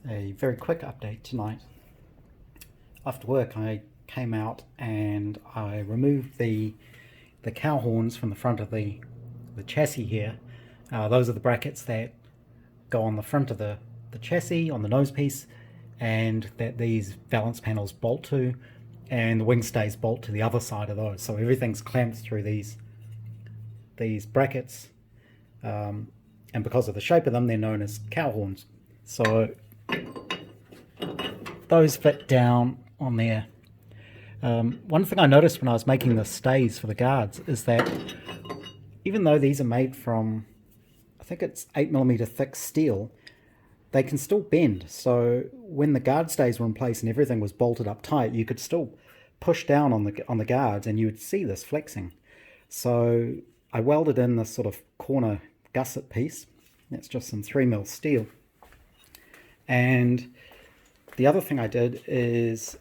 A very quick update tonight. After work I came out and I removed the cow horns from the front of the chassis here. Those are the brackets that go on the front of the chassis, on the nose piece, and that these valance panels bolt to, and the wing stays bolt to the other side of those. So everything's clamped through these brackets, and because of the shape of them, they're known as cow horns. So those fit down on there. One thing I noticed when I was making the stays for the guards is that even though these are made from, I think it's 8mm thick steel, they can still bend. So when the guard stays were in place and everything was bolted up tight, you could still push down on the guards and you would see this flexing. So I welded in this sort of corner gusset piece. That's just some 3mm steel. And the other thing I did is,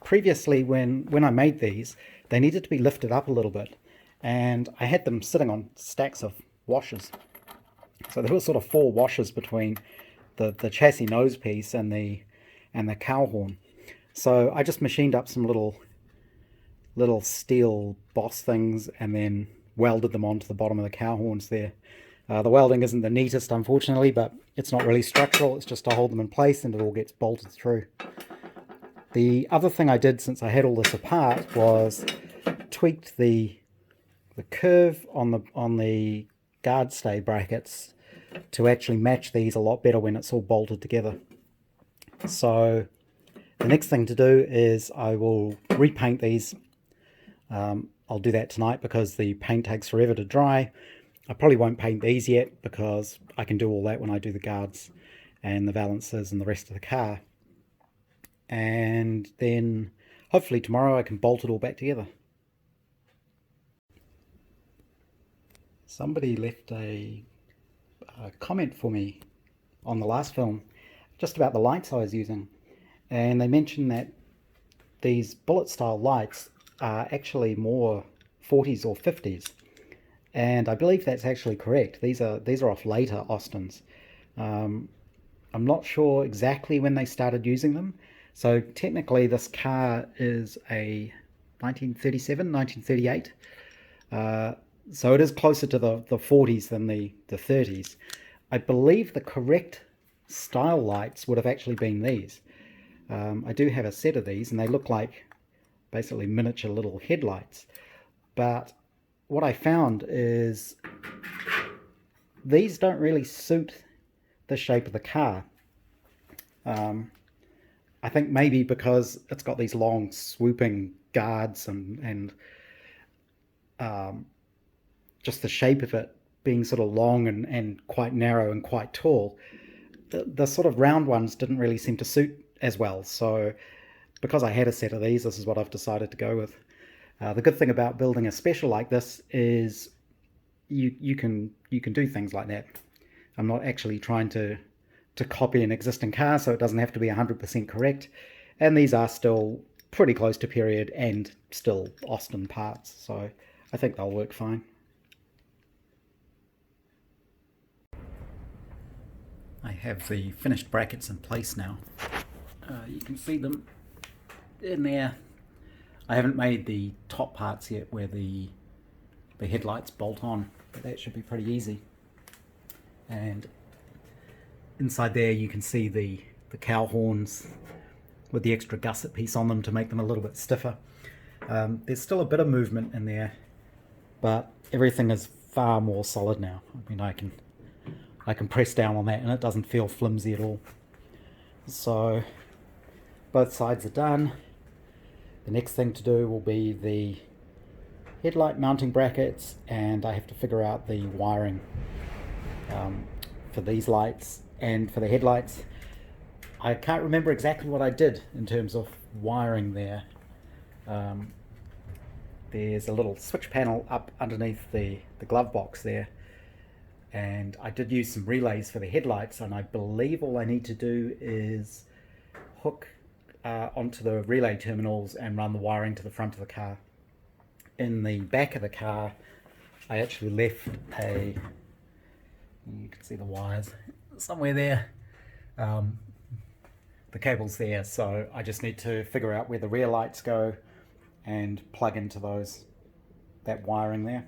previously when I made these, they needed to be lifted up a little bit, and I had them sitting on stacks of washers. So there were sort of 4 washers between the chassis nose piece and the cow horn. So I just machined up some little steel boss things and then welded them onto the bottom of the cow horns there. The welding isn't the neatest, unfortunately, but it's not really structural. It's just to hold them in place and it all gets bolted through. The other thing I did since I had all this apart was tweaked the curve on the guard stay brackets to actually match these a lot better when it's all bolted together. So the next thing to do is I will repaint these. I'll do that tonight because the paint takes forever to dry. I probably won't paint these yet because I can do all that when I do the guards and the valances and the rest of the car. And then hopefully tomorrow I can bolt it all back together. Somebody left a comment for me on the last film just about the lights I was using, and they mentioned that these bullet style lights are actually more 40s or 50s, and I believe that's actually correct. These are off later Austins. I'm not sure exactly when they started using them. So technically this car is a 1937, 1938. So it is closer to the 40s than the 30s. I believe the correct style lights would have actually been these. I do have a set of these and they look like basically miniature little headlights. But what I found is these don't really suit the shape of the car. I think maybe because it's got these long swooping guards and just the shape of it being sort of long and quite narrow and quite tall, the sort of round ones didn't really seem to suit as well. So because I had a set of these, this is what I've decided to go with. The good thing about building a special like this is you can do things like that. I'm not actually trying to copy an existing car, so it doesn't have to be 100% correct. And these are still pretty close to period and still Austin parts, so I think they'll work fine. I have the finished brackets in place now. You can see them in there. I haven't made the top parts yet where the headlights bolt on, but that should be pretty easy. And inside there you can see the cow horns with the extra gusset piece on them to make them a little bit stiffer. There's still a bit of movement in there, but everything is far more solid now. I mean, I can press down on that and it doesn't feel flimsy at all. So both sides are done. The next thing to do will be the headlight mounting brackets, and I have to figure out the wiring for these lights and for the headlights. I can't remember exactly what I did in terms of wiring there. There's a little switch panel up underneath the glove box there, and I did use some relays for the headlights, and I believe all I need to do is hook onto the relay terminals and run the wiring to the front of the car. In the back of the car I actually left you can see the wires somewhere there, the cable's there, so I just need to figure out where the rear lights go and plug into that wiring there.